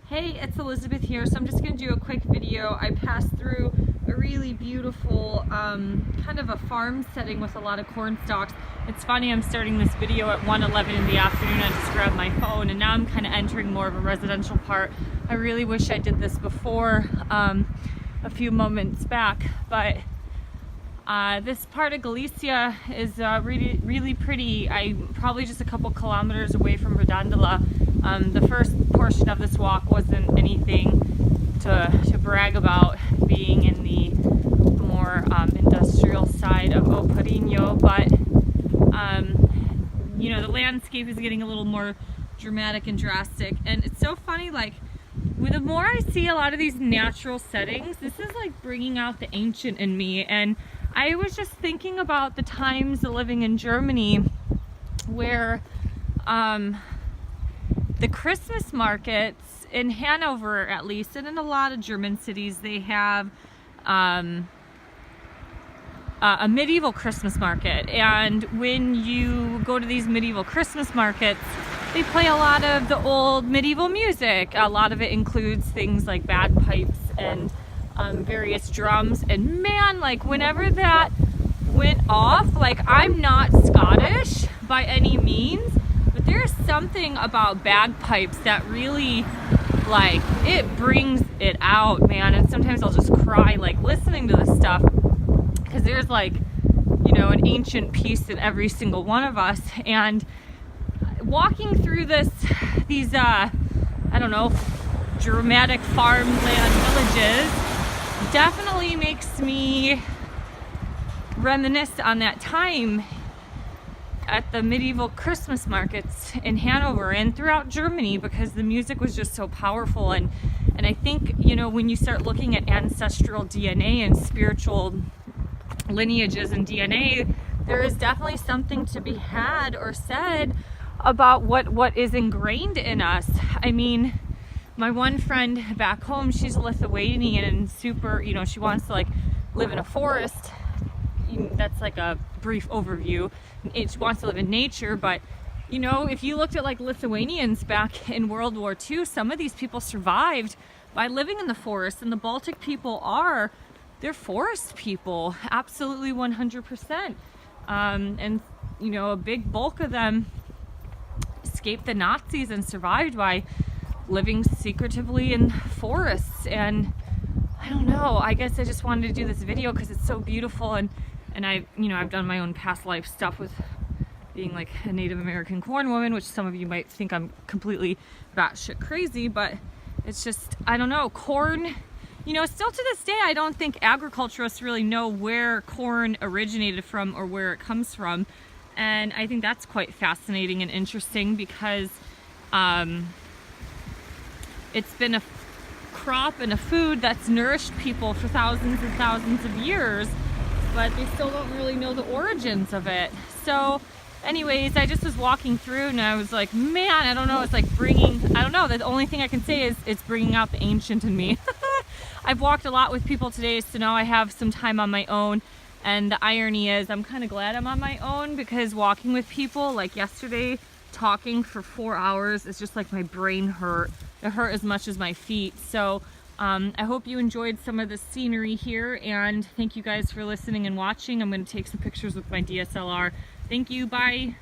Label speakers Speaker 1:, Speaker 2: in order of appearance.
Speaker 1: Hey, it's Elizabeth here. So I'm just going to do a quick video. I passed through a really beautiful kind of a farm setting with a lot of corn stalks. It's funny, I'm starting this video at 1:11 in the afternoon. I just grabbed my phone and now I'm kind of entering more of a residential part. I really wish I did this before a few moments back, but this part of Galicia is really pretty. I'm probably just a couple kilometers away from Redondola. The first portion of this walk wasn't anything to brag about, being in the more industrial side of O Parinho, but you know, the landscape is getting a little more dramatic and drastic, and it's so funny, like, the more I see a lot of these natural settings, this is like bringing out the ancient in me. And I was just thinking about the times living in Germany where the Christmas markets in Hanover, at least, and in a lot of German cities, they have a medieval Christmas market. And when you go to these medieval Christmas markets, they play a lot of the old medieval music. A lot of it includes things like bagpipes and various drums. And man, like, whenever that went off, like, I'm not Scottish by any means, but there's something about bagpipes that really, like, it brings it out, man. And sometimes I'll just cry, like, listening to this stuff, because there's, like, you know, an ancient piece in every single one of us. And walking through these I don't know, dramatic farmland villages definitely makes me reminisce on that time at the medieval Christmas markets in Hanover and throughout Germany, because the music was just so powerful. And I think, you know, when you start looking at ancestral DNA and spiritual lineages and DNA, there is definitely something to be had or said about what is ingrained in us. I mean, my one friend back home, she's a Lithuanian and super, you know, she wants to, like, live in a forest. That's like a brief overview. She wants to live in nature, but, you know, if you looked at, like, Lithuanians back in World War II, some of these people survived by living in the forest, and the Baltic people they're forest people, absolutely 100%. And, you know, a big bulk of them escaped the Nazis and survived by living secretively in forests. And I don't know, I guess I just wanted to do this video because it's so beautiful, and I've done my own past life stuff with being, like, a Native American corn woman, which some of you might think I'm completely batshit crazy, but it's just, I don't know, corn, you know, still to this day I don't think agriculturists really know where corn originated from or where it comes from. And I think that's quite fascinating and interesting, because it's been a crop and a food that's nourished people for thousands and thousands of years, but they still don't really know the origins of it. So anyways, I just was walking through and I was like, man, I don't know, it's like I don't know, the only thing I can say is it's bringing out the ancient in me. I've walked a lot with people today, so now I have some time on my own. And the irony is, I'm kind of glad I'm on my own, because walking with people, like yesterday, talking for 4 hours, is just like my brain hurt. It hurt as much as my feet. So I hope you enjoyed some of the scenery here, and thank you guys for listening and watching. I'm going to take some pictures with my DSLR. Thank you, bye.